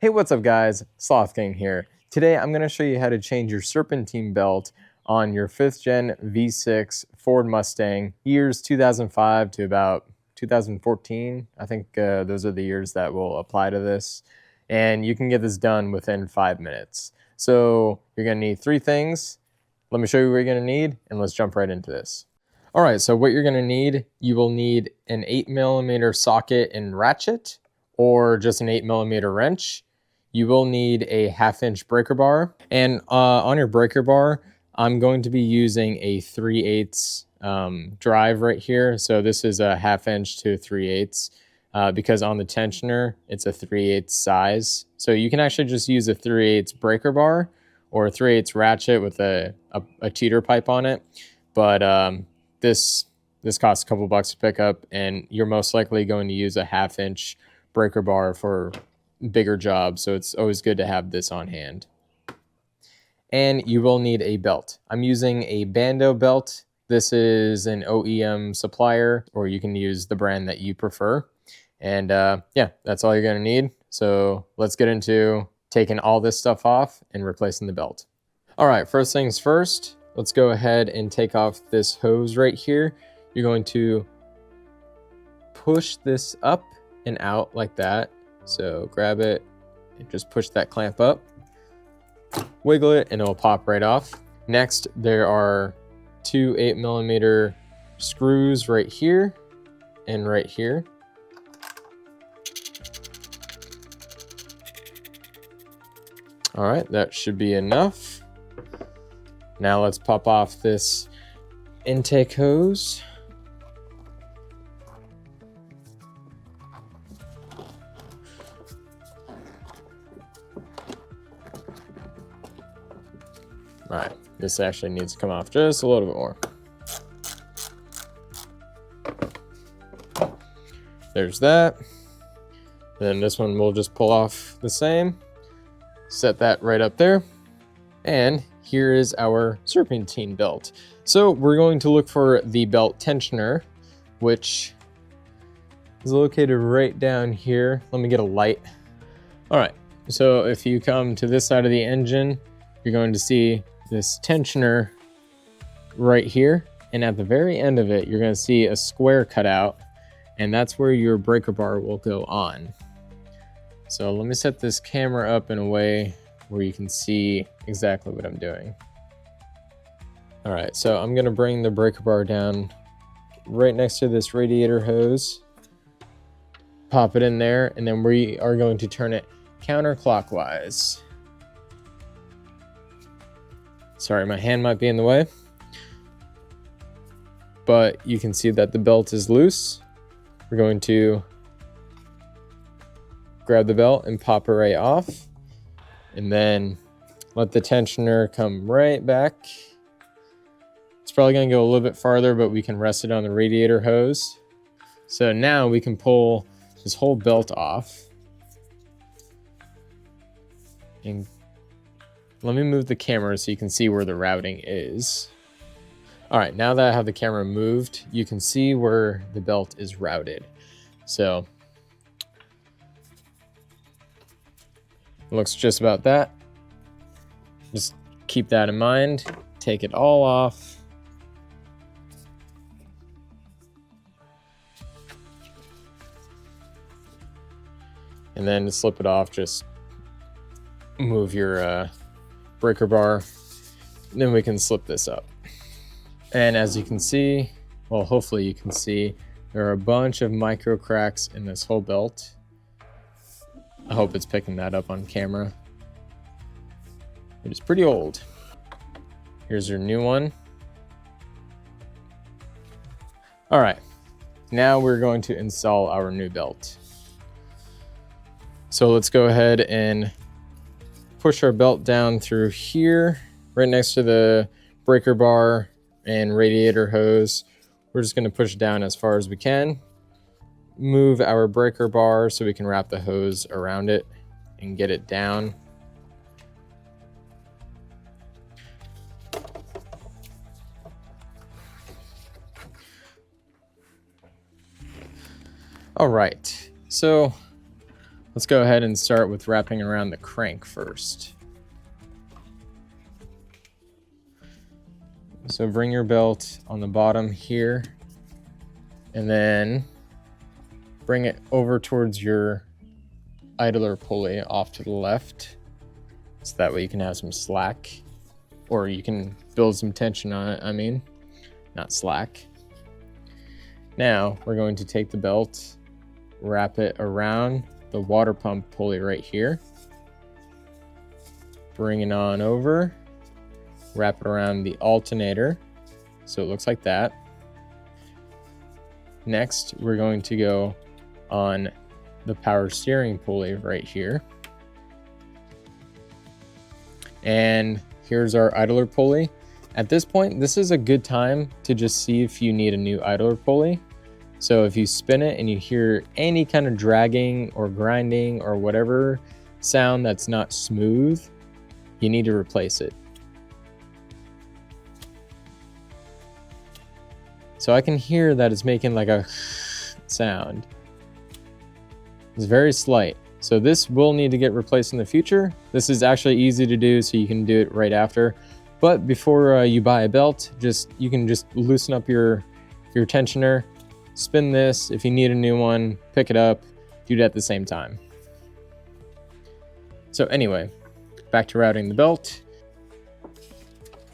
Hey, what's up guys? Sloth King here. Today I'm going to show you how to change your serpentine belt on your 5th gen V6 Ford Mustang, years 2005 to about 2014. I think those are the years that will apply to this. And you can get this done within 5 minutes. So you're going to need 3 things. Let me show you what you're going to need and let's jump right into this. All right, so what you're going to need, you will need an 8mm socket and ratchet, or just an 8mm wrench. You will need a 1/2-inch breaker bar. And on your breaker bar, I'm going to be using a 3/8 drive right here. So this is a 1/2 inch to 3/8 because on the tensioner, it's a 3/8 size. So you can actually just use a 3/8 breaker bar or a 3/8 ratchet with a cheater pipe on it. But this costs a couple bucks to pick up, and you're most likely going to use a 1/2 inch breaker bar for bigger jobs, so it's always good to have this on hand. And you will need a belt. I'm using a Bando belt. This is an OEM supplier, or you can use the brand that you prefer. And yeah, that's all you're gonna need. So let's get into taking all this stuff off and replacing the belt. All right, first things first, let's go ahead and take off this hose right here. You're going to push this up and out like that. So grab it and just push that clamp up, wiggle it, and it'll pop right off. Next, there are 2 8mm screws right here and right here. All right, that should be enough. Now let's pop off this intake hose. All right, this actually needs to come off just a little bit more. There's that. Then this one we'll just pull off the same. Set that right up there. And here is our serpentine belt. So we're going to look for the belt tensioner, which is located right down here. Let me get a light. All right, so if you come to this side of the engine, you're going to see this tensioner right here, and at the very end of it you're going to see a square cut out, and that's where your breaker bar will go on. So let me set this camera up in a way where you can see exactly what I'm doing. All right, so I'm going to bring the breaker bar down right next to this radiator hose, pop it in there, and then we are going to turn it counterclockwise. Sorry, my hand might be in the way, but you can see that the belt is loose. We're going to grab the belt and pop it right off, and then let the tensioner come right back. It's probably going to go a little bit farther, but we can rest it on the radiator hose. So now we can pull this whole belt off. And let me move the camera so you can see where the routing is. All right, now that I have the camera moved, you can see where the belt is routed. So it looks just about that. Just keep that in mind. Take it all off. And then to slip it off, just move your breaker bar, then we can slip this up. And as you can see, well, hopefully you can see, there are a bunch of micro cracks in this whole belt. I hope it's picking that up on camera. It is pretty old. Here's your new one. All right, now we're going to install our new belt. So let's go ahead and push our belt down through here, right next to the breaker bar and radiator hose. We're just going to push down as far as we can. Move our breaker bar so we can wrap the hose around it and get it down. All right, so Let's go ahead and start with wrapping around the crank first. So bring your belt on the bottom here, and then bring it over towards your idler pulley off to the left. So that way you can have some slack, or you can build some tension on it, I mean, not slack. Now we're going to take the belt, wrap it around the water pump pulley right here. Bring it on over, wrap it around the alternator so it looks like that. Next, we're going to go on the power steering pulley right here. And here's our idler pulley. At this point, this is a good time to just see if you need a new idler pulley. So if you spin it and you hear any kind of dragging or grinding or whatever sound that's not smooth, you need to replace it. So I can hear that it's making like a sound. It's very slight. So this will need to get replaced in the future. This is actually easy to do, so you can do it right after. But before you buy a belt, you can just loosen up your tensioner, spin this. If you need a new one, pick it up, do it at the same time. So anyway, back to routing the belt.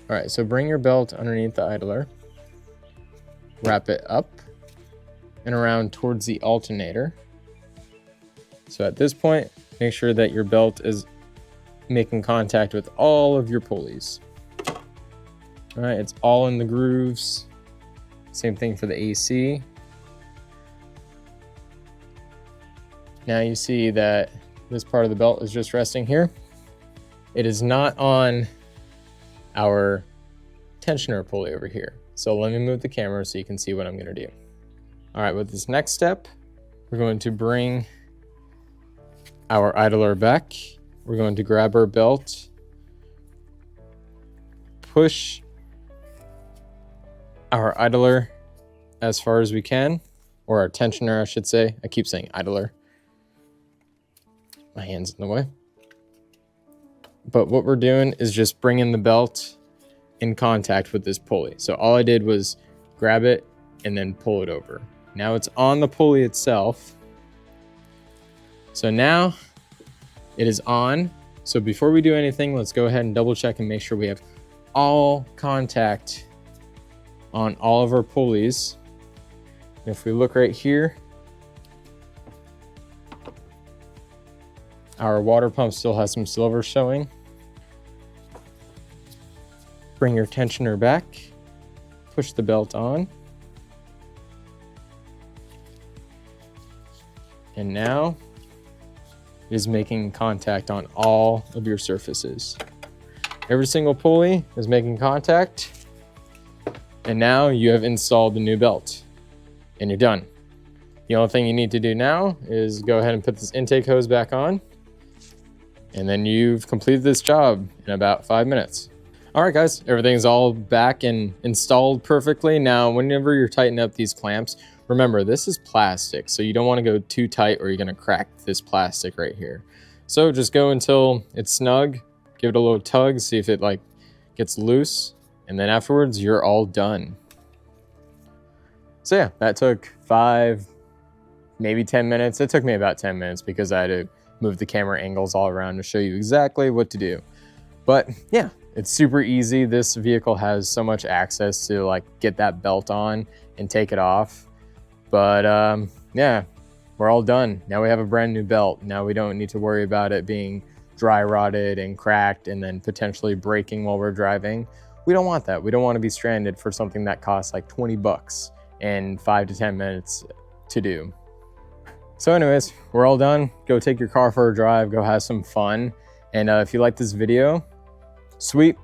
All right, so bring your belt underneath the idler, wrap it up and around towards the alternator. So at this point, make sure that your belt is making contact with all of your pulleys. All right, it's all in the grooves. Same thing for the AC. Now you see that this part of the belt is just resting here. It is not on our tensioner pulley over here. So let me move the camera so you can see what I'm gonna do. All right, with this next step, we're going to bring our idler back. We're going to grab our belt, push our idler as far as we can, or our tensioner, I should say. I keep saying idler. My hand's in the way. But what we're doing is just bringing the belt in contact with this pulley. So all I did was grab it and then pull it over. Now it's on the pulley itself. So now it is on. So before we do anything, let's go ahead and double check and make sure we have all contact on all of our pulleys. If we look right here, our water pump still has some silver showing. Bring your tensioner back, push the belt on. And now it is making contact on all of your surfaces. Every single pulley is making contact. And now you have installed the new belt and you're done. The only thing you need to do now is go ahead and put this intake hose back on. And then you've completed this job in about 5 minutes. All right, guys, everything's all back and installed perfectly. Now, whenever you're tightening up these clamps, remember, this is plastic, so you don't want to go too tight or you're going to crack this plastic right here. So just go until it's snug, give it a little tug, see if it like gets loose, and then afterwards, you're all done. So yeah, that took 5, maybe 10 minutes. It took me about 10 minutes because I had to move the camera angles all around to show you exactly what to do. But yeah, it's super easy. This vehicle has so much access to like get that belt on and take it off. But yeah, we're all done. Now we have a brand new belt. Now we don't need to worry about it being dry rotted and cracked and then potentially breaking while we're driving. We don't want that. We don't want to be stranded for something that costs like 20 bucks and 5 to 10 minutes to do. So anyways, we're all done. Go take your car for a drive, go have some fun. And if you like this video, sweet,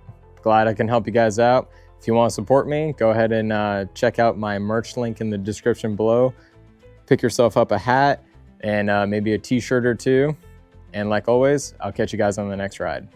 glad I can help you guys out. If you want to support me, go ahead and check out my merch link in the description below. Pick yourself up a hat and maybe a t-shirt or two. And like always, I'll catch you guys on the next ride.